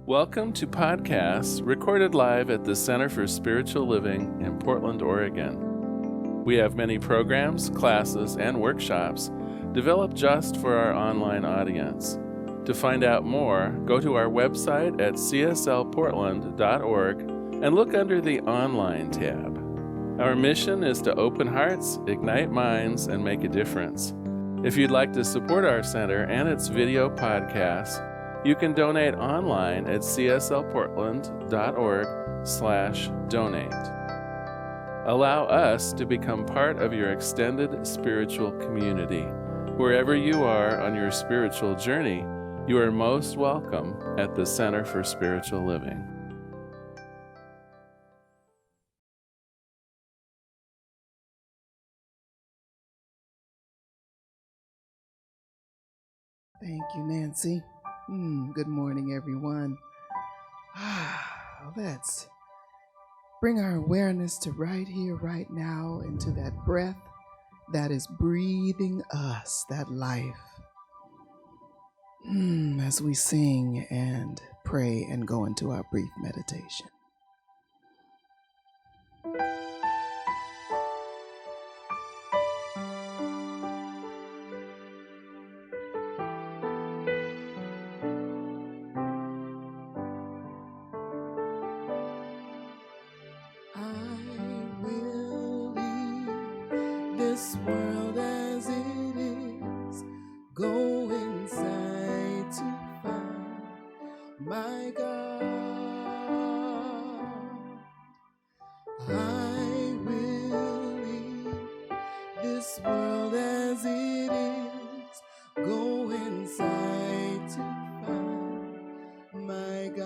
Welcome to podcasts recorded live at the Center for Spiritual Living in Portland, Oregon. We have many programs, classes, and workshops developed just for our online audience. To find out more, go to our website at cslportland.org and look under the Online tab. Our mission is to open hearts, ignite minds, and make a difference. If you'd like to support our center and its video podcasts, you can donate online at cslportland.org/donate. Allow us to become part of your extended spiritual community. Wherever you are on your spiritual journey, you are most welcome at the Center for Spiritual Living. Thank you, Nancy. Good morning, everyone. Let's bring our awareness to right here, right now, into that breath that is breathing us, that life. As we sing and pray and go into our brief meditation. This world as it is, go inside to find my God. I will leave this world as it is, go inside to find my God.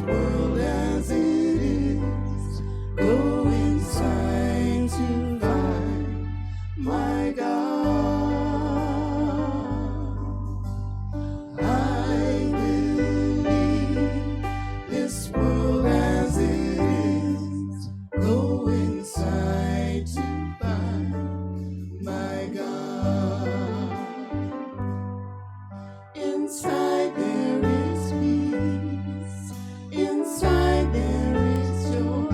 World as it is, go inside to find my God. I will leave this world as it is, go inside to find my God. Inside there is peace. Inside there is joy,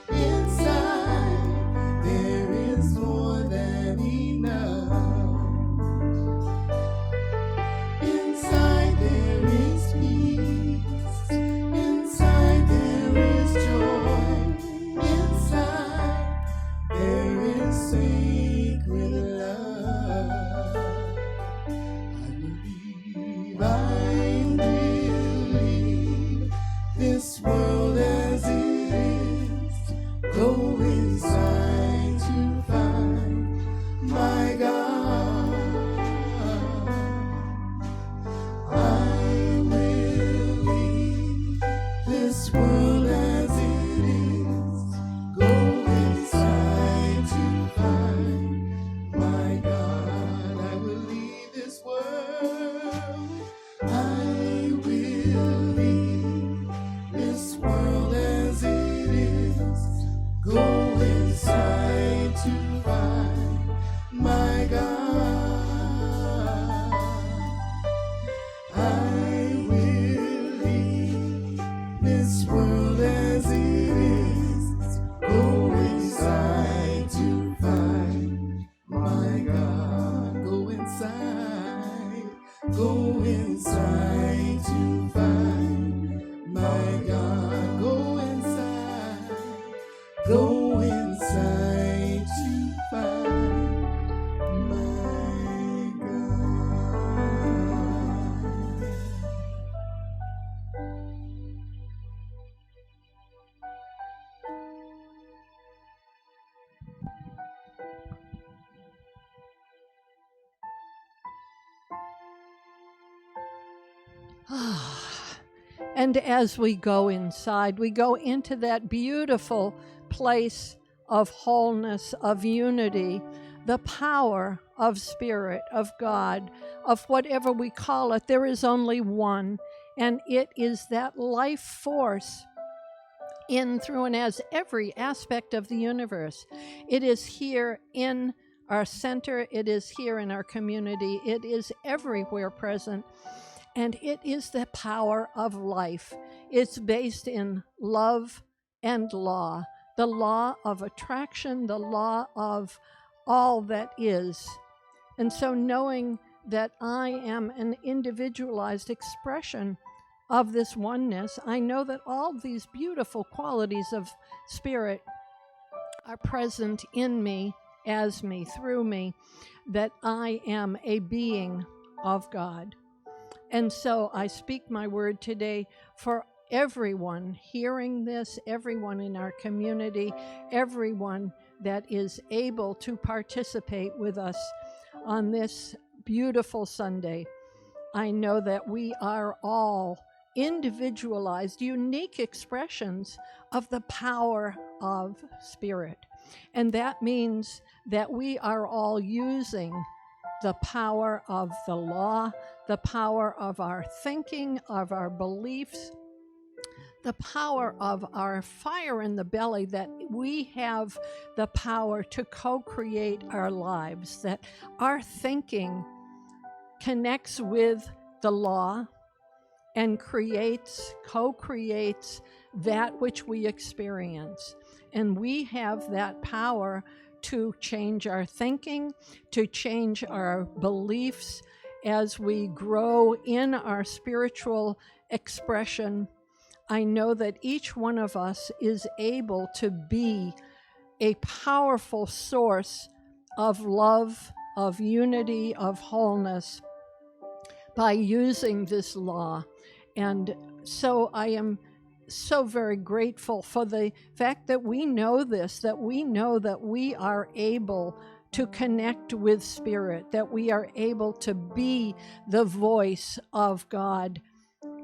inside there is more than enough. Inside there is peace, inside there is joy, inside there is sacred love. I believe this world as it is, go inside to find my God. I will leave this world as it is, go inside to find my God. I will leave this world. I will leave this world as it is, go inside to find my God. I will leave this world as it is, go inside to find my God. Go inside to find my God. Go inside to find my God. And as we go inside, we go into that beautiful place of wholeness, of unity, the power of Spirit, of God, of whatever we call it. There is only one, and it is that life force in, through, and as every aspect of the universe. It is here in our center. It is here in our community. It is everywhere present. And it is the power of life. It's based in love and law, the law of attraction, the law of all that is. And so knowing that I am an individualized expression of this oneness, I know that all these beautiful qualities of spirit are present in me, as me, through me, that I am a being of God. And so I speak my word today for everyone hearing this, everyone in our community, everyone that is able to participate with us on this beautiful Sunday. I know that we are all individualized, unique expressions of the power of spirit. And that means that we are all using the power of the law, the power of our thinking, of our beliefs, the power of our fire in the belly, that we have the power to co-create our lives, that our thinking connects with the law and co-creates that which we experience. And we have that power to change our thinking, to change our beliefs as we grow in our spiritual expression. I know that each one of us is able to be a powerful source of love, of unity, of wholeness by using this law. And so I am so very grateful for the fact that we know this, that we know that we are able to connect with spirit, that we are able to be the voice of God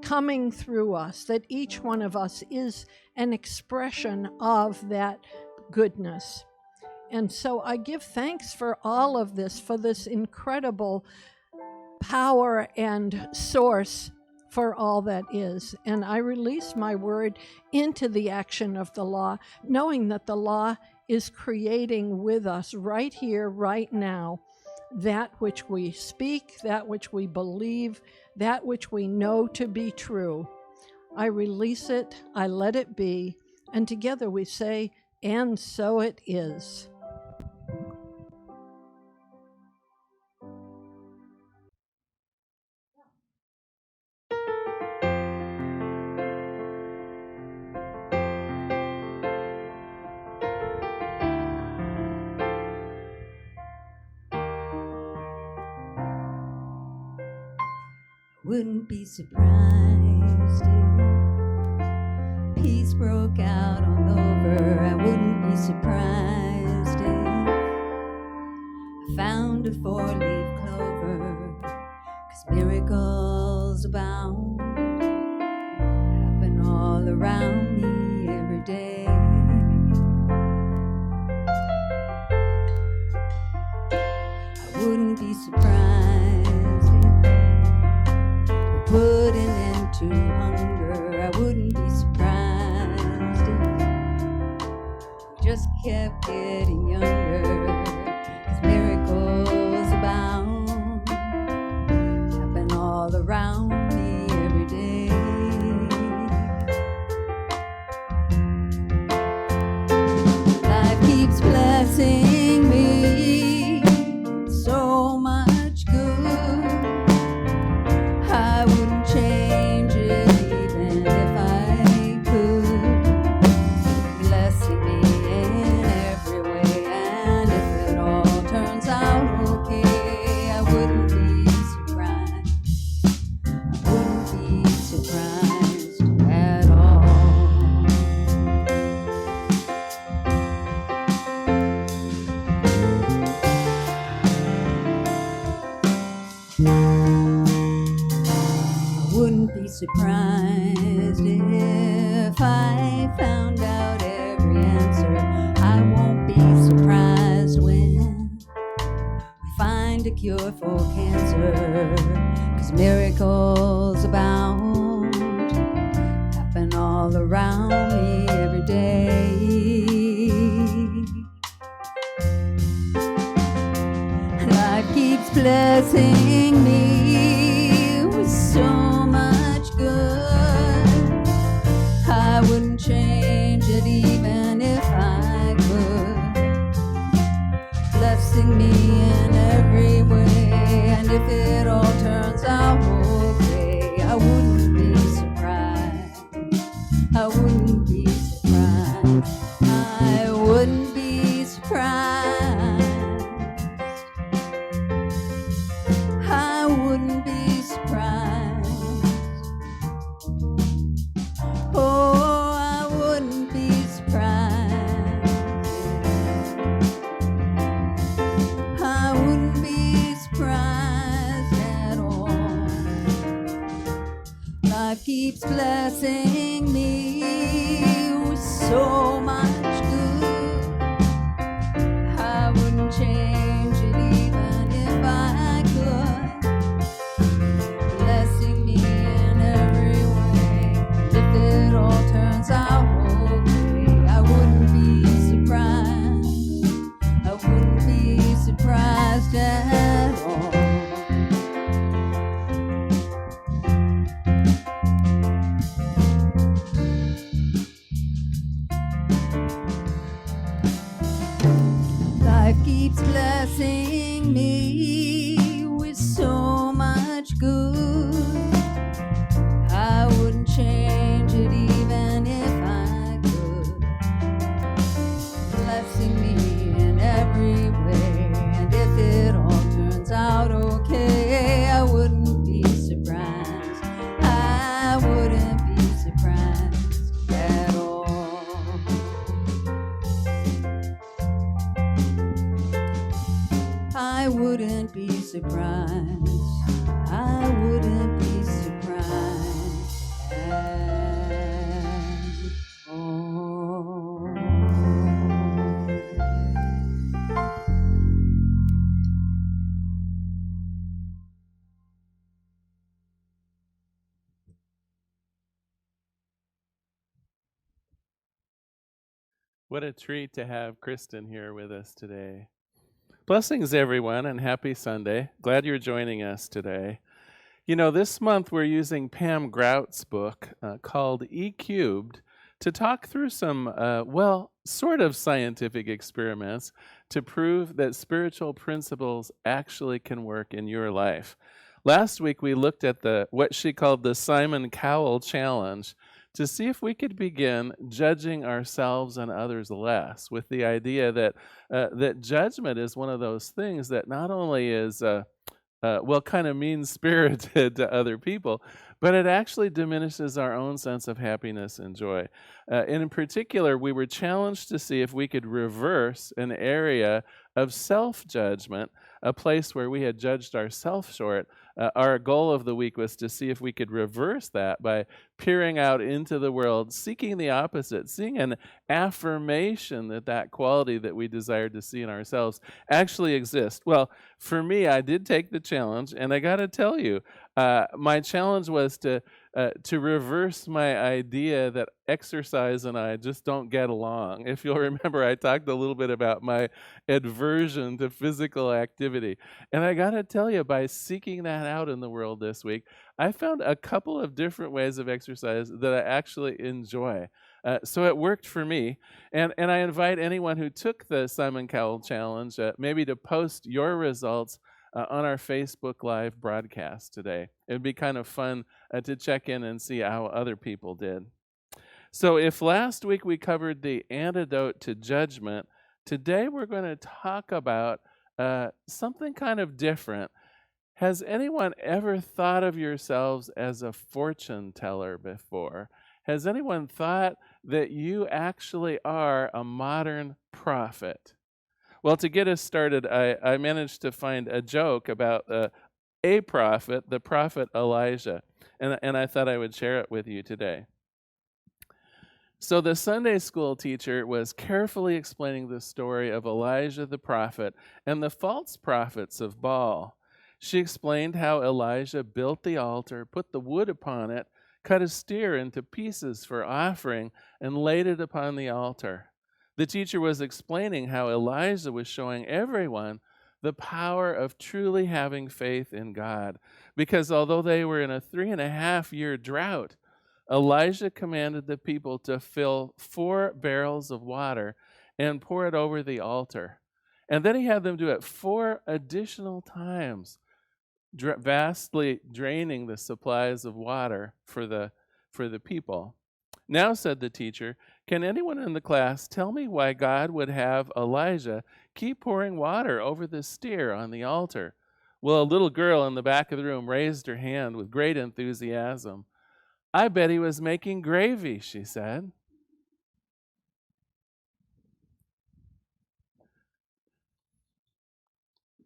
coming through us, that each one of us is an expression of that goodness. And so I give thanks for all of this, for this incredible power and source for all that is. And I release my word into the action of the law, knowing that the law is creating with us right here, right now, that which we speak, that which we believe, that which we know to be true. I release it, I let it be, and together we say, and so it is. Wouldn't be surprised if peace broke out all over. I wouldn't be surprised if I found a 4-leaf clover, 'cause miracles abound, happen all around me every day. I wouldn't be surprised put an end to hunger. I wouldn't be surprised if we just kept getting younger, 'cause miracles abound, happen all around me every day. Life keeps blessing me so much good. I wouldn't change it even if I could. Blessing me in every way, and if it all turns out okay, I wouldn't be surprised. I wouldn't be surprised at all. Wouldn't be surprised if I found out every answer. I won't be surprised when we find a cure for cancer, 'cause miracles abound, happen all around me every day. Life keeps blessing me with so much good. I wouldn't change it even if I could. Blessing me in every way, and if it all turns out okay, I wouldn't be surprised. I wouldn't be surprised. I wouldn't be surprised. I wouldn't be surprised. Oh, I wouldn't be surprised. I wouldn't be surprised at all. Life keeps blessing me with so much good. I wouldn't change it even if I could. Blessing me in every way. If it all turns out okay, I wouldn't be surprised. I wouldn't be surprised at all. Life keeps blessing me with so much good. I wouldn't change it even if I could. Blessing me in every way, and if it all turns out okay, I wouldn't be surprised. I wouldn't be surprised at all. I wouldn't be surprised. I wouldn't be surprised at all. What a treat to have Kristin here with us today. Blessings, everyone, and happy Sunday. Glad you're joining us today. You know, this month we're using Pam Grout's book called E Cubed to talk through some, sort of scientific experiments to prove that spiritual principles actually can work in your life. Last week we looked at what she called the Simon Cowell challenge to see if we could begin judging ourselves and others less, with the idea that that judgment is one of those things that not only is kind of mean-spirited to other people, but it actually diminishes our own sense of happiness and joy. And in particular, we were challenged to see if we could reverse an area of self-judgment, a place where we had judged ourselves short. Our goal of the week was to see if we could reverse that by peering out into the world, seeking the opposite, seeing an affirmation that quality that we desired to see in ourselves actually exists. Well, for me, I did take the challenge, and I got to tell you, my challenge was to reverse my idea that exercise and I just don't get along. If you'll remember, I talked a little bit about my aversion to physical activity. And I got to tell you, by seeking that out in the world this week, I found a couple of different ways of exercise that I actually enjoy. So it worked for me. And I invite anyone who took the Simon Cowell Challenge maybe to post your results on our Facebook Live broadcast today. It would be kind of fun to check in and see how other people did. So if last week we covered the antidote to judgment, today we're going to talk about something kind of different. Has anyone ever thought of yourselves as a fortune teller before? Has anyone thought that you actually are a modern prophet? Well, to get us started, I managed to find a joke about a prophet, the prophet Elijah, and I thought I would share it with you today. So the Sunday school teacher was carefully explaining the story of Elijah the prophet and the false prophets of Baal. She explained how Elijah built the altar, put the wood upon it, cut a steer into pieces for offering, and laid it upon the altar. The teacher was explaining how Elijah was showing everyone the power of truly having faith in God. Because although they were in a 3.5-year drought, Elijah commanded the people to fill 4 barrels of water and pour it over the altar. And then he had them do it 4 additional times, vastly draining the supplies of water for the people. Now, said the teacher, can anyone in the class tell me why God would have Elijah keep pouring water over the steer on the altar? Well, a little girl in the back of the room raised her hand with great enthusiasm. I bet he was making gravy, she said.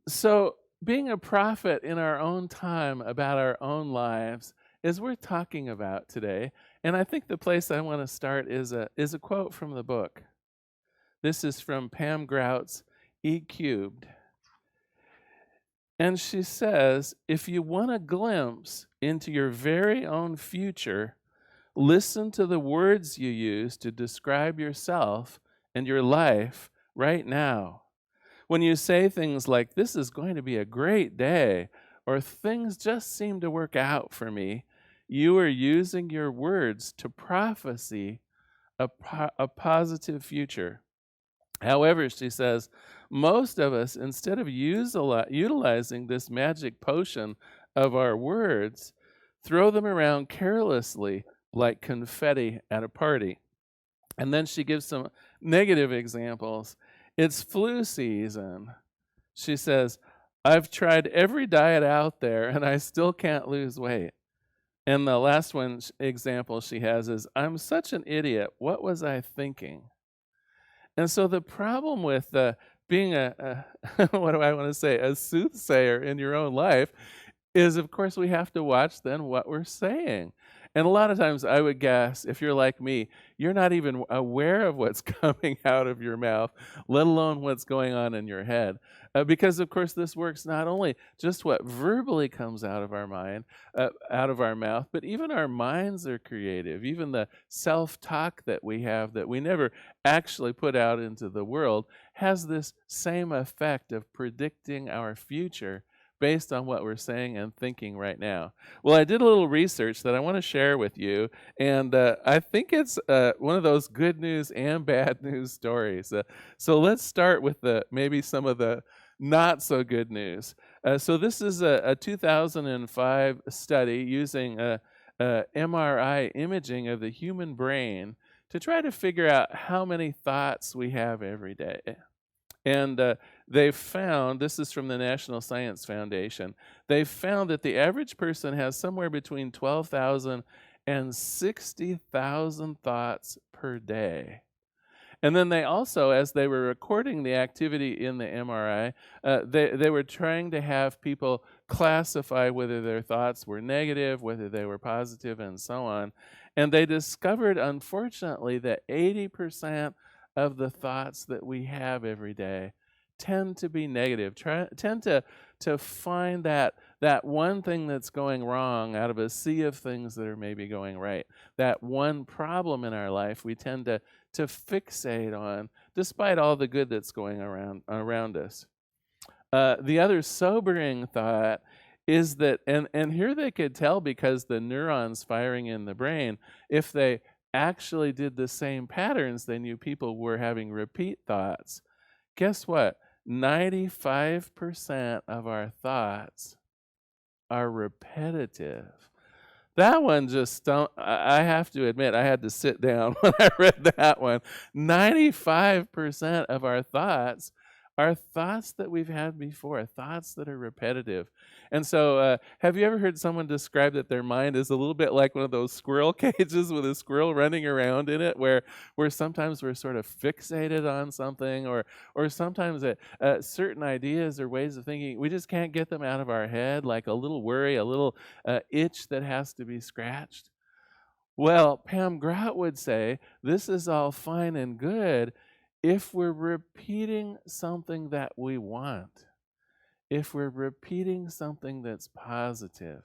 So, being a prophet in our own time about our own lives is worth talking about today. And I think the place I want to start is a quote from the book. This is from Pam Grout's E Cubed. And she says, if you want a glimpse into your very own future, listen to the words you use to describe yourself and your life right now. When you say things like, this is going to be a great day, or things just seem to work out for me, you are using your words to prophesy a positive future. However, she says, most of us, instead of utilizing this magic potion of our words, throw them around carelessly like confetti at a party. And then she gives some negative examples. It's flu season. She says, I've tried every diet out there and I still can't lose weight. And the last example she has is, I'm such an idiot. What was I thinking? And so the problem with being what do I want to say, a soothsayer in your own life is, of course, we have to watch then what we're saying. And a lot of times I would guess, if you're like me, you're not even aware of what's coming out of your mouth, let alone what's going on in your head. Because, of course, this works not only just what verbally comes out of our mind, out of our mouth, but even our minds are creative. Even the self-talk that we have that we never actually put out into the world has this same effect of predicting our future based on what we're saying and thinking right now. Well, I did a little research that I want to share with you, and I think it's one of those good news and bad news stories. So let's start with maybe some of the not so good news. So this is a 2005 study using MRI imaging of the human brain to try to figure out how many thoughts we have every day. And they've found, this is from the National Science Foundation, they've found that the average person has somewhere between 12,000 and 60,000 thoughts per day. And then they also, as they were recording the activity in the MRI, they were trying to have people classify whether their thoughts were negative, whether they were positive, and so on. And they discovered, unfortunately, that 80% of the thoughts that we have every day tend to be negative, tend to find that one thing that's going wrong out of a sea of things that are maybe going right. That one problem in our life we tend to fixate on, despite all the good that's going around us. The other sobering thought is that, and here they could tell because the neurons firing in the brain, if they actually did the same patterns, they knew people were having repeat thoughts. Guess what? 95% of our thoughts are repetitive. That one just I have to admit, I had to sit down when I read that one. 95% of our thoughts are thoughts that we've had before, thoughts that are repetitive. And so have you ever heard someone describe that their mind is a little bit like one of those squirrel cages with a squirrel running around in it, where sometimes we're sort of fixated on something, or sometimes certain ideas or ways of thinking, we just can't get them out of our head, like a little worry, a little itch that has to be scratched? Well, Pam Grout would say this is all fine and good if we're repeating something that we want, if we're repeating something that's positive,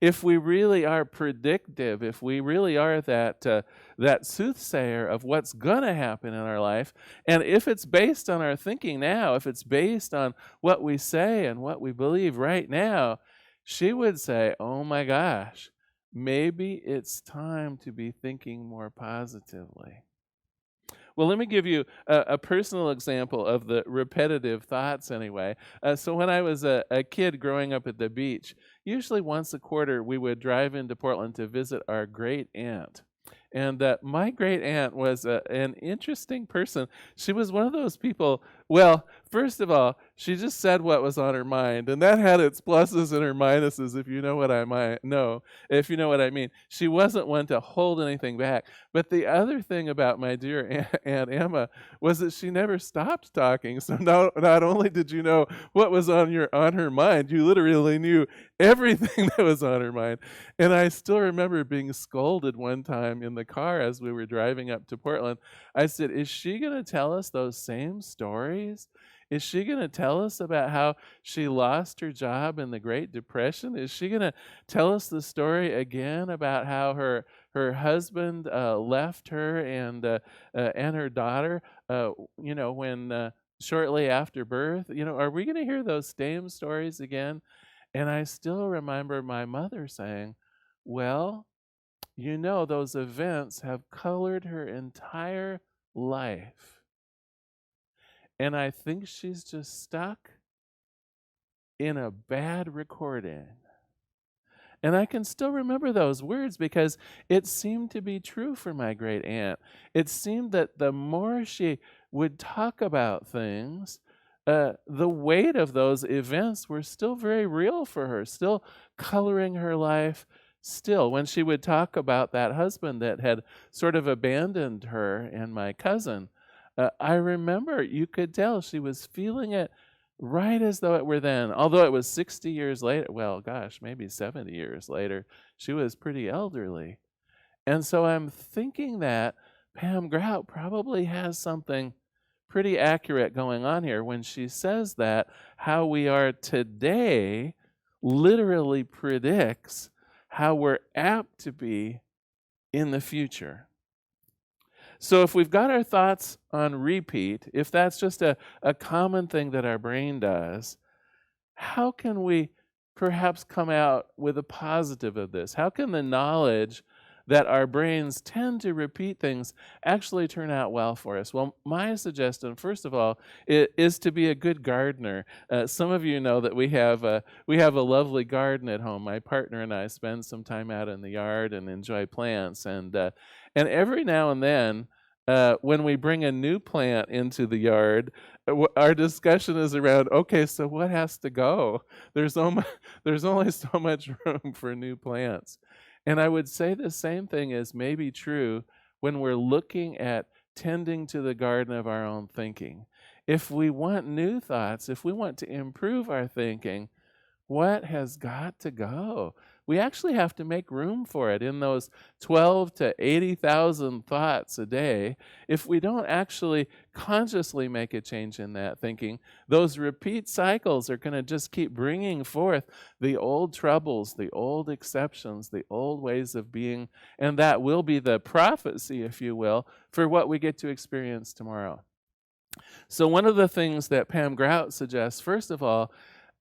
if we really are predictive, if we really are that soothsayer of what's going to happen in our life, and if it's based on our thinking now, if it's based on what we say and what we believe right now, she would say, oh my gosh, maybe it's time to be thinking more positively. Well, let me give you a personal example of the repetitive thoughts anyway. So when I was a kid growing up at the beach, usually once a quarter we would drive into Portland to visit our great aunt. And my great aunt was an interesting person. She was one of those people, well, first of all, she just said what was on her mind, and that had its pluses and her minuses, if you know what if you know what I mean. She wasn't one to hold anything back. But the other thing about my dear Aunt Emma was that she never stopped talking. So not only did you know what was on her mind, you literally knew everything that was on her mind. And I still remember being scolded one time in the car as we were driving up to Portland. I said, is she going to tell us those same stories? Is she going to tell us about how she lost her job in the Great Depression? Is she going to tell us the story again about how her husband left her and her daughter, when shortly after birth? Are we going to hear those same stories again? And I still remember my mother saying, well, those events have colored her entire life. And I think she's just stuck in a bad recording. And I can still remember those words because it seemed to be true for my great aunt. It seemed that the more she would talk about things, the weight of those events were still very real for her, still coloring her life. Still, when she would talk about that husband that had sort of abandoned her and my cousin, I remember you could tell she was feeling it right as though it were then. Although it was 60 years later, well, gosh, maybe 70 years later, she was pretty elderly. And so I'm thinking that Pam Grout probably has something pretty accurate going on here when she says that how we are today literally predicts how we're apt to be in the future. So if we've got our thoughts on repeat, if that's just a common thing that our brain does, how can we perhaps come out with a positive of this? How can the knowledge that our brains tend to repeat things actually turn out well for us? Well, my suggestion, first of all, is to be a good gardener. Some of you know that we have a lovely garden at home. My partner and I spend some time out in the yard and enjoy plants. And every now and then, when we bring a new plant into the yard, our discussion is around, okay, so what has to go? There's only so much room for new plants. And I would say the same thing is maybe true when we're looking at tending to the garden of our own thinking. If we want new thoughts, if we want to improve our thinking, what has got to go? We actually have to make room for it in those 12 to 80,000 thoughts a day. If we don't actually consciously make a change in that thinking, those repeat cycles are going to just keep bringing forth the old troubles, the old exceptions, the old ways of being, and that will be the prophecy, if you will, for what we get to experience tomorrow. So one of the things that Pam Grout suggests, first of all,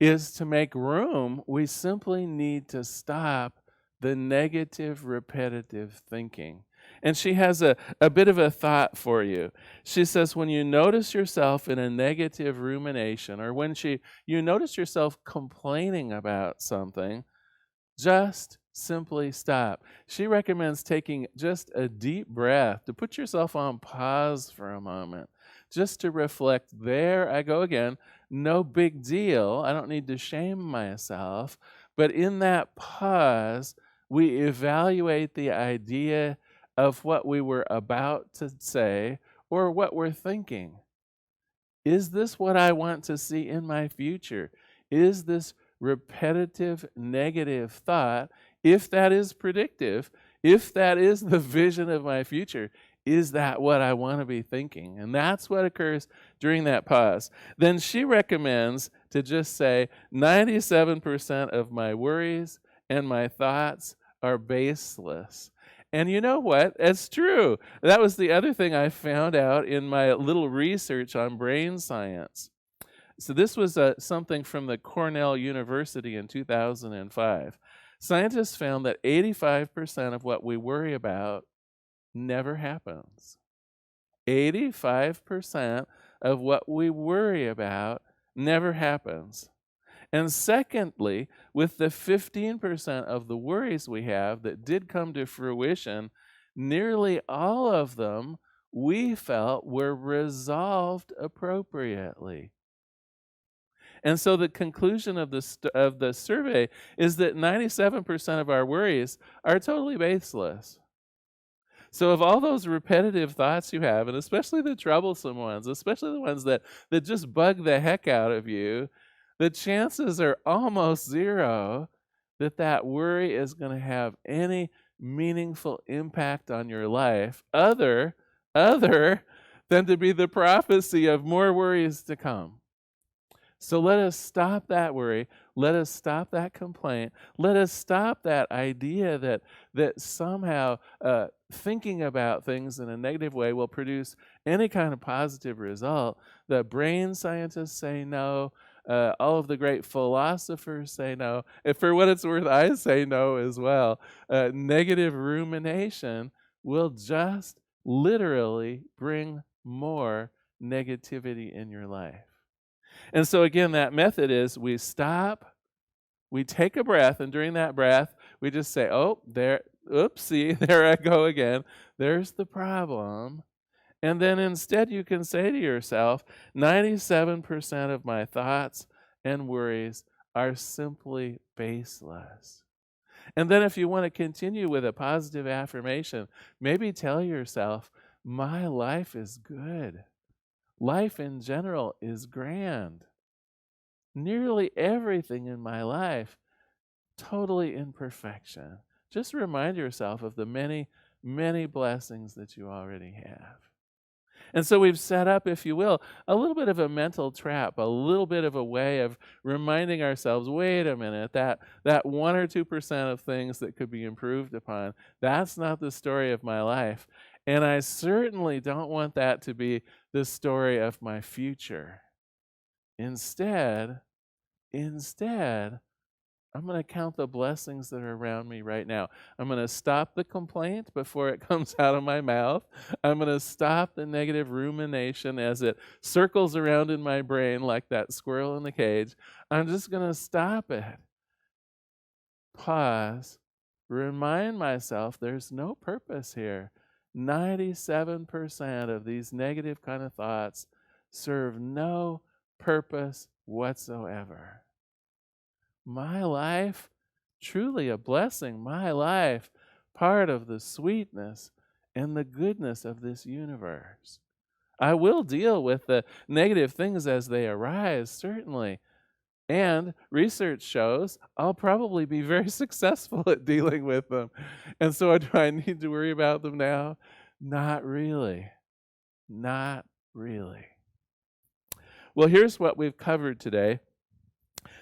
is to make room, we simply need to stop the negative, repetitive thinking. And she has a bit of a thought for you. She says, when you notice yourself in a negative rumination, or when you notice yourself complaining about something, just simply stop. She recommends taking just a deep breath to put yourself on pause for a moment, just to reflect, there I go again, no big deal. I don't need to shame myself. But in that pause, we evaluate the idea of what we were about to say or what we're thinking. Is this what I want to see in my future? Is this repetitive negative thought, if that is predictive, if that is the vision of my future, is that what I want to be thinking? And that's what occurs during that pause. Then she recommends to just say 97% of my worries and my thoughts are baseless. And you know what? It's true. That was the other thing I found out in my little research on brain science. So this was something from the Cornell University in 2005. Scientists found that 85% of what we worry about never happens. 85% of what we worry about never happens. And secondly, with the 15% of the worries we have that did come to fruition, nearly all of them we felt were resolved appropriately. And so the conclusion of the survey is that 97% of our worries are totally baseless. So of all those repetitive thoughts you have, and especially the troublesome ones, especially the ones that just bug the heck out of you, the chances are almost zero that worry is going to have any meaningful impact on your life other than to be the prophecy of more worries to come. So let us stop that worry. Let us stop that complaint. Let us stop that idea that somehow thinking about things in a negative way will produce any kind of positive result. The brain scientists say no. All of the great philosophers say no. And for what it's worth, I say no as well. Negative rumination will just literally bring more negativity in your life. And so again, that method is we stop, we take a breath, and during that breath, we just say, oh, oopsie, there I go again. There's the problem. And then instead you can say to yourself, 97% of my thoughts and worries are simply baseless. And then if you want to continue with a positive affirmation, maybe tell yourself, my life is good. Life in general is grand. Nearly everything in my life, totally in perfection. Just remind yourself of the many, many blessings that you already have. And so we've set up, if you will, a little bit of a mental trap, a little bit of a way of reminding ourselves, wait a minute, that 1 or 2% of things that could be improved upon, that's not the story of my life. And I certainly don't want that to be the story of my future. Instead, I'm going to count the blessings that are around me right now. I'm going to stop the complaint before it comes out of my mouth. I'm going to stop the negative rumination as it circles around in my brain like that squirrel in the cage. I'm just going to stop it. Pause. Remind myself there's no purpose here. 97% of these negative kind of thoughts serve no purpose whatsoever. My life, truly a blessing. My life, part of the sweetness and the goodness of this universe. I will deal with the negative things as they arise, certainly. And research shows I'll probably be very successful at dealing with them. And so do I need to worry about them now? Not really. Not really. Well, here's what we've covered today.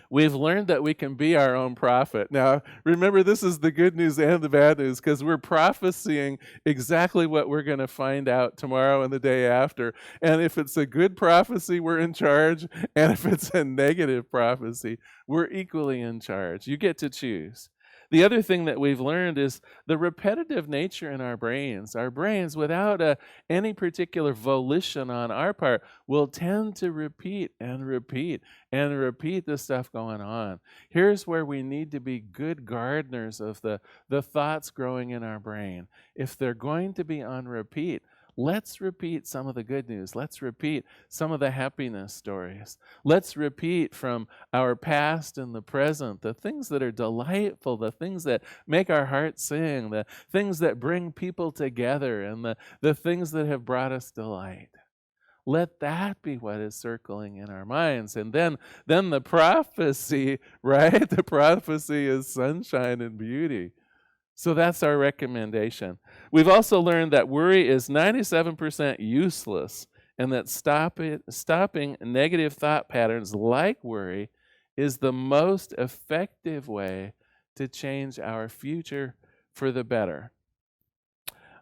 We've learned that we can be our own prophet. Now, remember, this is the good news and the bad news, because we're prophesying exactly what we're going to find out tomorrow and the day after. And if it's a good prophecy, we're in charge. And if it's a negative prophecy, we're equally in charge. You get to choose. The other thing that we've learned is the repetitive nature in our brains. Our brains, without any particular volition on our part, will tend to repeat and repeat and repeat the stuff going on. Here's where we need to be good gardeners of the thoughts growing in our brain. If they're going to be on repeat, let's repeat some of the good news. Let's repeat some of the happiness stories. Let's repeat from our past and the present the things that are delightful, the things that make our hearts sing, the things that bring people together, and the things that have brought us delight. Let that be what is circling in our minds. And then the prophecy, right? The prophecy is sunshine and beauty. So that's our recommendation. We've also learned that worry is 97% useless, and that stopping negative thought patterns like worry is the most effective way to change our future for the better.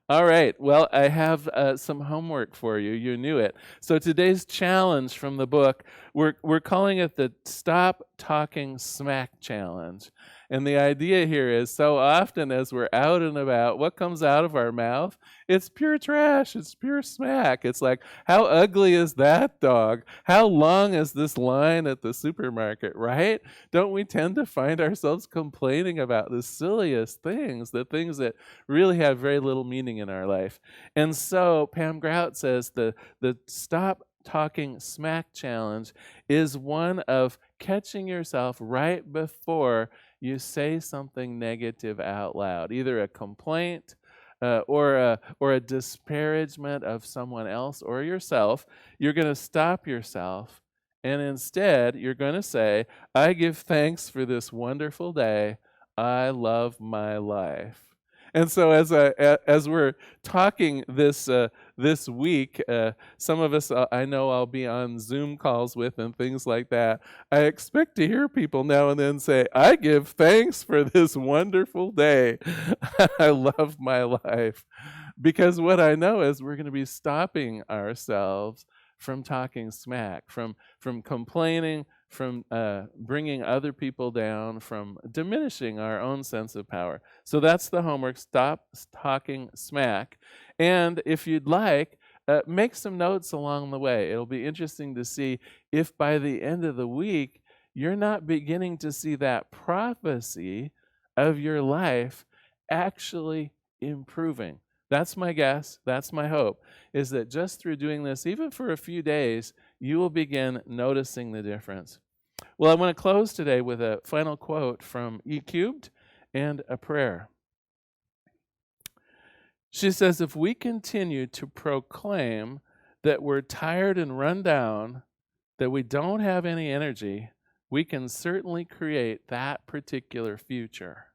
All right, well, I have some homework for you. You knew it. So today's challenge from the book, we're calling it the Stop Talking Smack Challenge. And the idea here is, so often as we're out and about, what comes out of our mouth? It's pure trash. It's pure smack. It's like, how ugly is that dog? How long is this line at the supermarket, right? Don't we tend to find ourselves complaining about the silliest things, the things that really have very little meaning in our life? And so Pam Grout says the Stop Talking Smack Challenge is one of catching yourself right before you say something negative out loud, either a complaint or a disparagement of someone else or yourself. You're going to stop yourself, and instead you're going to say, I give thanks for this wonderful day. I love my life. And so as we're talking this week, some of us I know I'll be on Zoom calls with and things like that. I expect to hear people now and then say, I give thanks for this wonderful day. I love my life. Because what I know is we're going to be stopping ourselves from talking smack, from complaining, from bringing other people down, from diminishing our own sense of power. So that's the homework. Stop talking smack. And if you'd like, make some notes along the way. It'll be interesting to see if by the end of the week, you're not beginning to see that prophecy of your life actually improving. That's my guess. That's my hope, is that just through doing this, even for a few days, you will begin noticing the difference. Well, I want to close today with a final quote from E Cubed and a prayer. She says, if we continue to proclaim that we're tired and run down, that we don't have any energy, we can certainly create that particular future.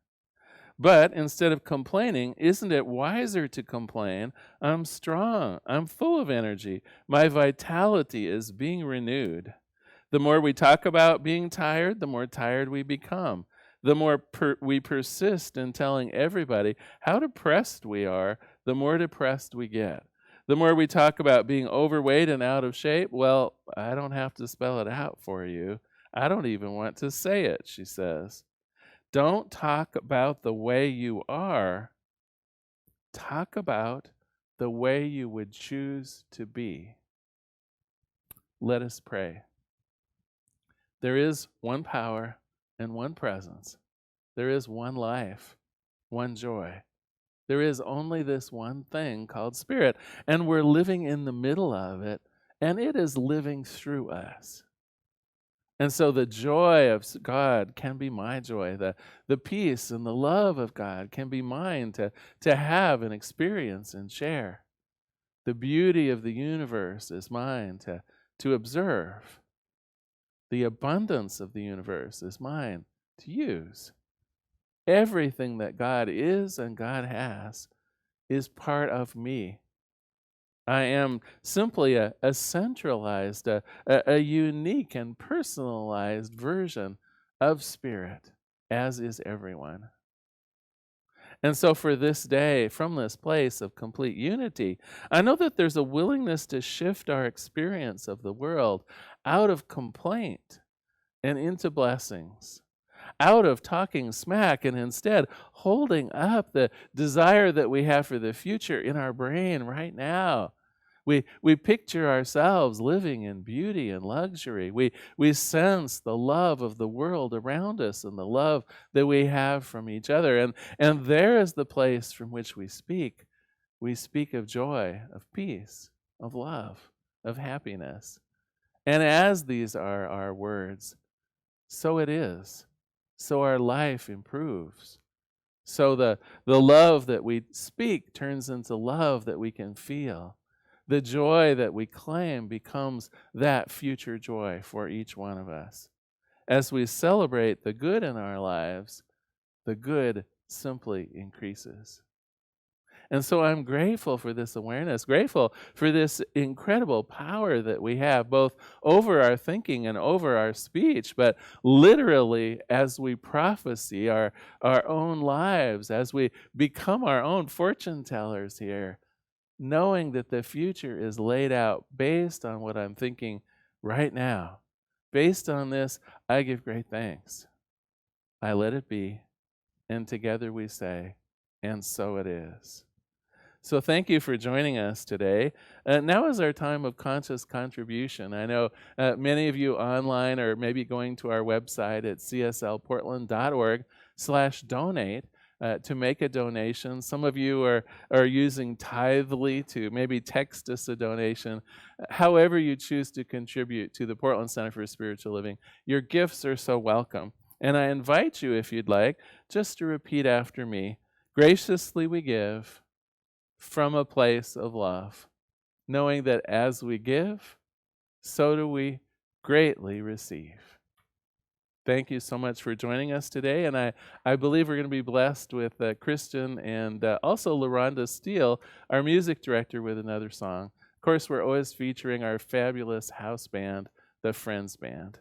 But instead of complaining, isn't it wiser to complain? I'm strong. I'm full of energy. My vitality is being renewed. The more we talk about being tired, the more tired we become. The more we persist in telling everybody how depressed we are, the more depressed we get. The more we talk about being overweight and out of shape, well, I don't have to spell it out for you. I don't even want to say it, she says. Don't talk about the way you are. Talk about the way you would choose to be. Let us pray. There is one power and one presence. There is one life, one joy. There is only this one thing called Spirit, and we're living in the middle of it, and it is living through us. And so the joy of God can be my joy. The peace and the love of God can be mine to have and experience and share. The beauty of the universe is mine to observe. The abundance of the universe is mine to use. Everything that God is and God has is part of me. I am simply a centralized, a unique and personalized version of Spirit, as is everyone. And so for this day, from this place of complete unity, I know that there's a willingness to shift our experience of the world out of complaint and into blessings, out of talking smack and instead holding up the desire that we have for the future in our brain right now. We picture ourselves living in beauty and luxury. We sense the love of the world around us and the love that we have from each other. And there is the place from which we speak. We speak of joy, of peace, of love, of happiness. And as these are our words, so it is. So our life improves. So the love that we speak turns into love that we can feel. The joy that we claim becomes that future joy for each one of us. As we celebrate the good in our lives, the good simply increases. And so I'm grateful for this awareness, grateful for this incredible power that we have, both over our thinking and over our speech, but literally as we prophesy our own lives, as we become our own fortune tellers here, knowing that the future is laid out based on what I'm thinking right now. Based on this, I give great thanks. I let it be, and together we say, and so it is. So thank you for joining us today. Now is our time of conscious contribution. I know many of you online are maybe going to our website at cslportland.org/donate to make a donation. Some of you are using Tithely to maybe text us a donation. However you choose to contribute to the Portland Center for Spiritual Living, your gifts are so welcome. And I invite you, if you'd like, just to repeat after me. Graciously we give from a place of love, knowing that as we give, so do we greatly receive. Thank you so much for joining us today, and I believe we're going to be blessed with Kristin and also LaRhonda Steele, our music director, with another song. Of course, we're always featuring our fabulous house band, the Friends Band.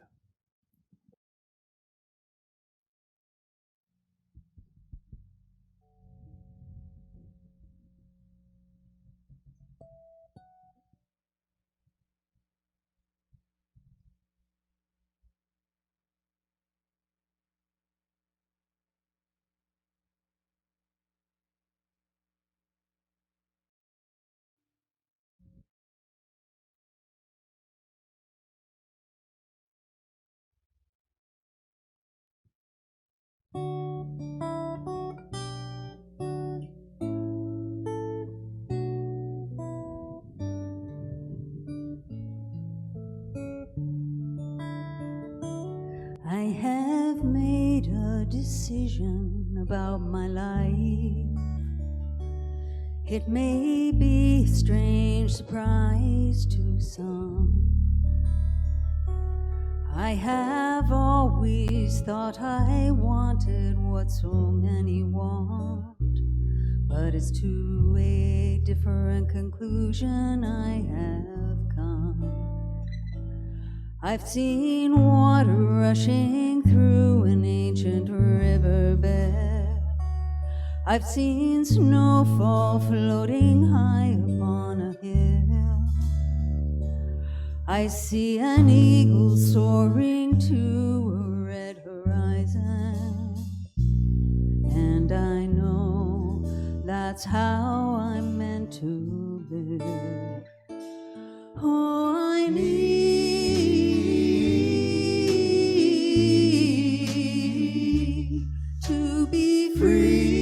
I have made a decision about my life. It may be a strange surprise to some. I have always thought I wanted what so many want, but it's to a different conclusion I have come. I've seen water rushing through an ancient riverbed. I've seen snowfall floating high upon a hill. I see an eagle soaring to a red horizon, and I know that's how I'm meant to live. Oh, I need to be free.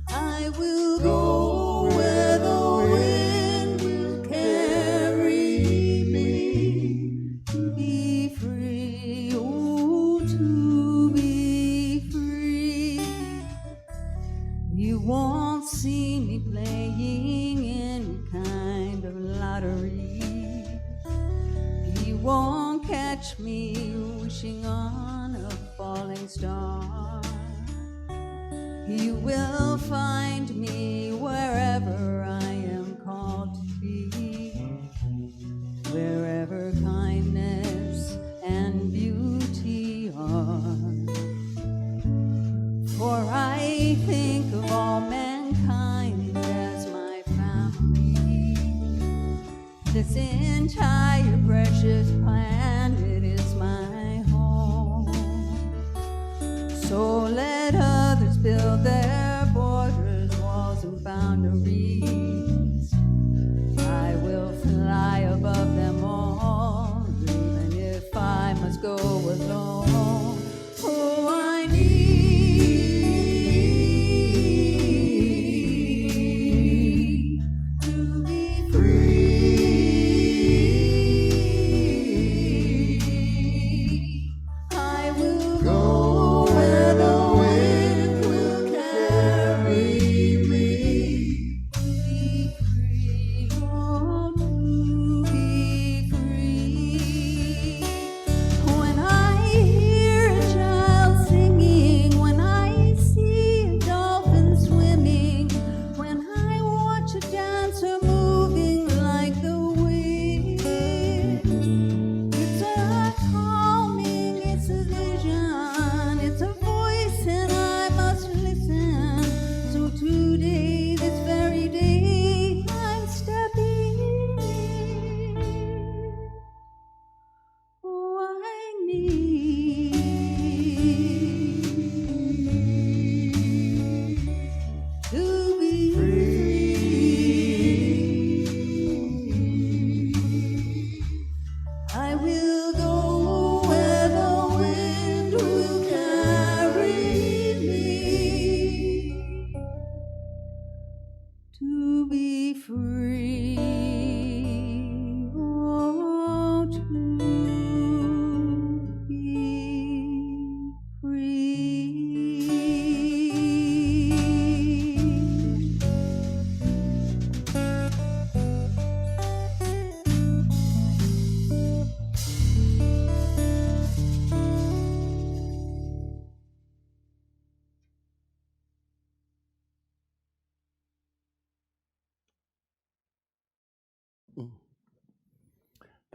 I will go where the wind will carry me. To be free, oh, to be free. You won't see me playing any kind of lottery. You won't catch me wishing on a falling star. You will find me wherever I am called to be, wherever kindness and beauty are. For I think of all mankind as my family. This entire precious planet is my home. So let others build their borders, walls, and boundaries. I will fly above them all, even if I must go alone. Oh, I need to be free. I will go where the wind will carry me.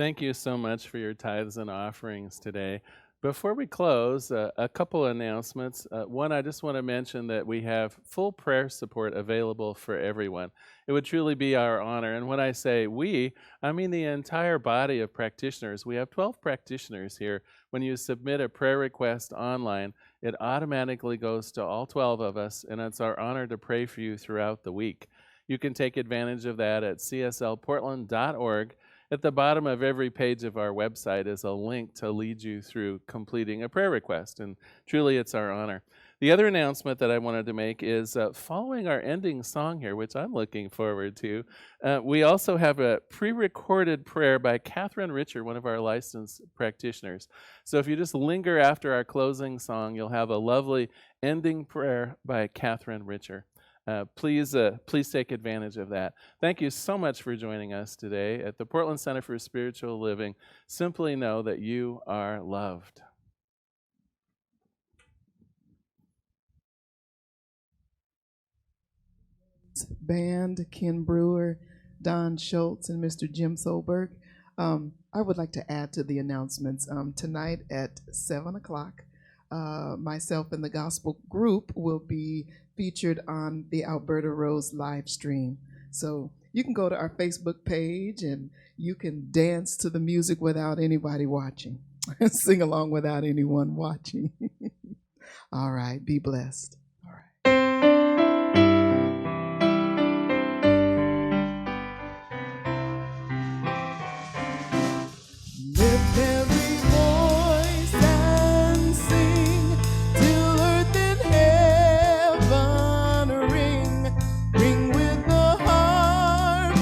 Thank you so much for your tithes and offerings today. Before we close, a couple announcements. One, I just want to mention that we have full prayer support available for everyone. It would truly be our honor. And when I say we, I mean the entire body of practitioners. We have 12 practitioners here. When you submit a prayer request online, it automatically goes to all 12 of us, and it's our honor to pray for you throughout the week. You can take advantage of that at cslportland.org. At the bottom of every page of our website is a link to lead you through completing a prayer request, and truly it's our honor. The other announcement that I wanted to make is following our ending song here, which I'm looking forward to, we also have a pre-recorded prayer by Catherine Richer, one of our licensed practitioners. So if you just linger after our closing song, you'll have a lovely ending prayer by Catherine Richer. Please take advantage of that. Thank you so much for joining us today at the Portland Center for Spiritual Living. Simply know that you are loved. Band, Ken Brewer, Don Schultz, and Mr. Jim Solberg. I would like to add to the announcements. Tonight at 7 o'clock, myself and the gospel group will be featured on the Alberta Rose live stream. So you can go to our Facebook page and you can dance to the music without anybody watching. Sing along without anyone watching. All right, be blessed. All right. Lift every voice and sing till earth and heaven ring. Ring with the harmonies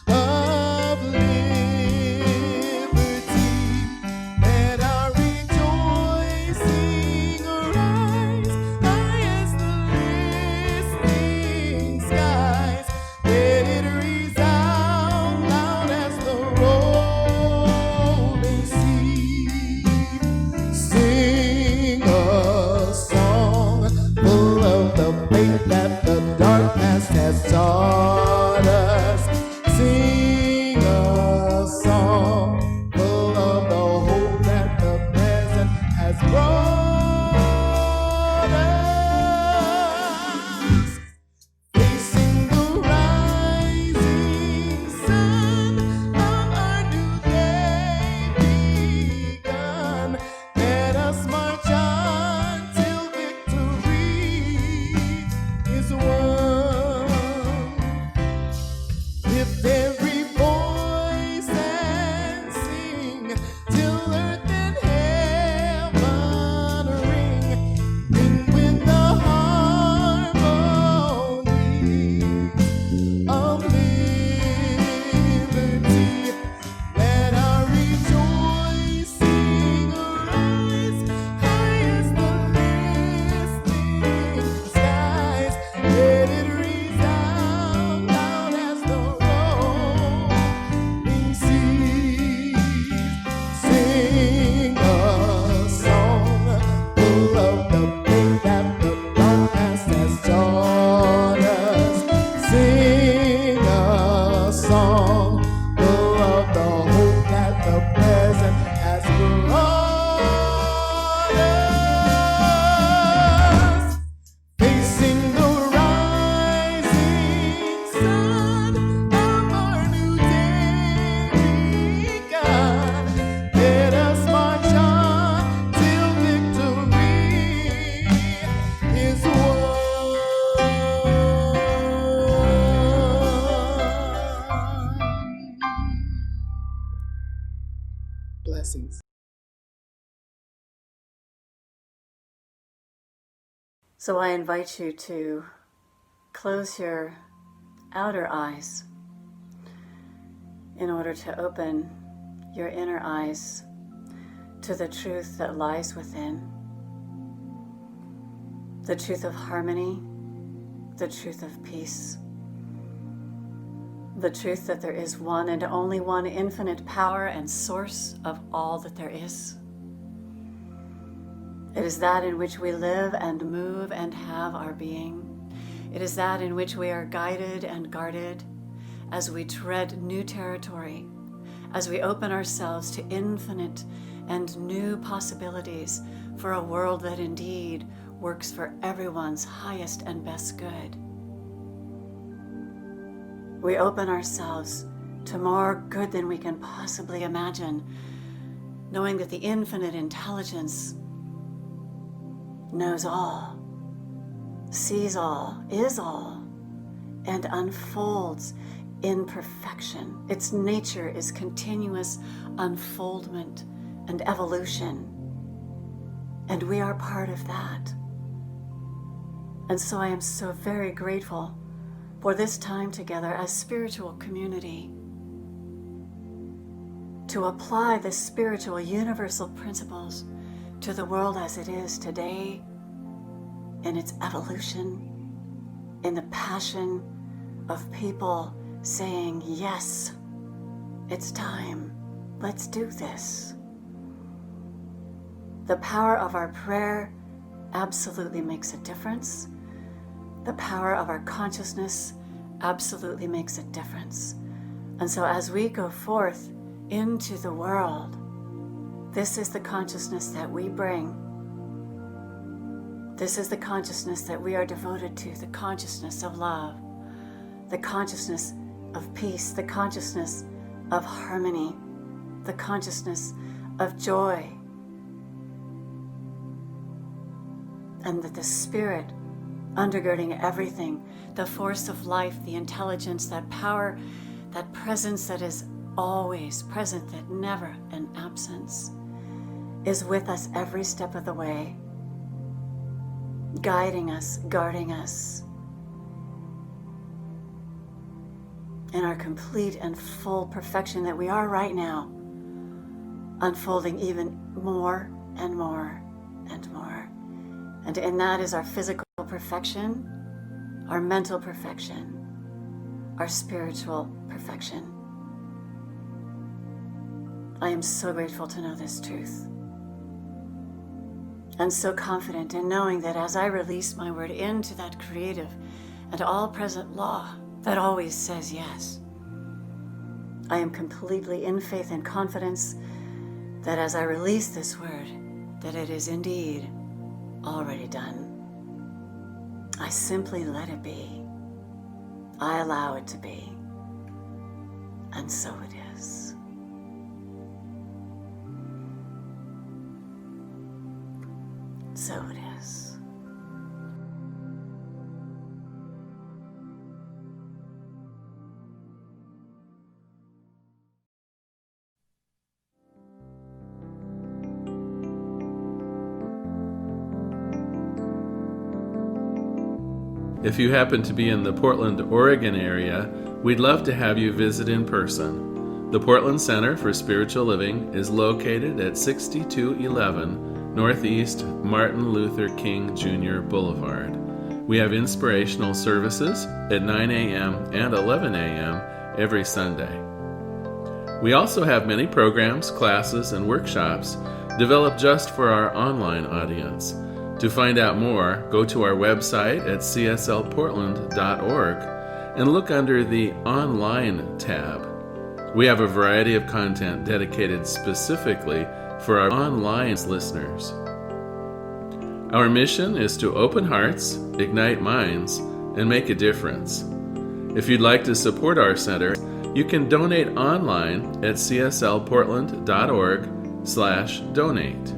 of liberty. Let our rejoicing arise high as the listening skies. Let it resound loud as the rolling sea. Sing a song full of the faith that the dark past has taught us. Sing a song full of the hope that the present has brought us. Facing the rising sun of our new day begun. Let us march on till victory is won. Lift every voice and sing till earth and heaven ring. Ring with the harmony of liberty. Let our rejoicing arise high as the listening skies. Let it resound loud as the rolling seas. Sing a song full of the faith that the dark past has taught us. Sing a song full of the hope that the present has brought us. Facing the rising sun of our new day begun. Let us march on till victory is won. Blessings. So I invite you to close your outer eyes in order to open your inner eyes to the truth that lies within. The truth of harmony, the truth of peace, the truth that there is one and only one infinite power and source of all that there is. It is that in which we live and move and have our being. It is that in which we are guided and guarded as we tread new territory, as we open ourselves to infinite and new possibilities for a world that indeed works for everyone's highest and best good. We open ourselves to more good than we can possibly imagine, knowing that the infinite intelligence knows all, sees all, is all, and unfolds in perfection. Its nature is continuous unfoldment and evolution, and we are part of that. And so I am so very grateful for this time together as spiritual community to apply the spiritual universal principles to the world as it is today, in its evolution, in the passion of people saying, yes, it's time, let's do this. The power of our prayer absolutely makes a difference. The power of our consciousness absolutely makes a difference. And so as we go forth into the world, this is the consciousness that we bring. This is the consciousness that we are devoted to, the consciousness of love, the consciousness of peace, the consciousness of harmony, the consciousness of joy. And that the spirit undergirding everything, the force of life, the intelligence, that power, that presence that is always present, that never an absence, is with us every step of the way, guiding us, guarding us in our complete and full perfection that we are right now, unfolding even more and more and more. And in that is our physical perfection, our mental perfection, our spiritual perfection. I am so grateful to know this truth, and so confident in knowing that as I release my word into that creative and all-present law that always says yes, I am completely in faith and confidence that as I release this word, that it is indeed already done. I simply let it be. I allow it to be. And so it is. So it is. If you happen to be in the Portland, Oregon area, we'd love to have you visit in person. The Portland Center for Spiritual Living is located at 6211 Northeast Martin Luther King Jr. Boulevard. We have inspirational services at 9 a.m. and 11 a.m. every Sunday. We also have many programs, classes, and workshops developed just for our online audience. To find out more, go to our website at cslportland.org and look under the Online tab. We have a variety of content dedicated specifically for our online listeners. Our mission is to open hearts, ignite minds, and make a difference. If you'd like to support our center, you can donate online at cslportland.org/donate.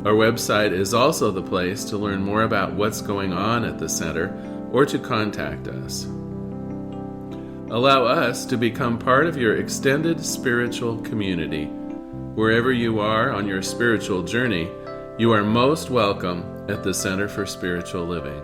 Our website is also the place to learn more about what's going on at the center or to contact us. Allow us to become part of your extended spiritual community. Wherever you are on your spiritual journey, you are most welcome at the Center for Spiritual Living.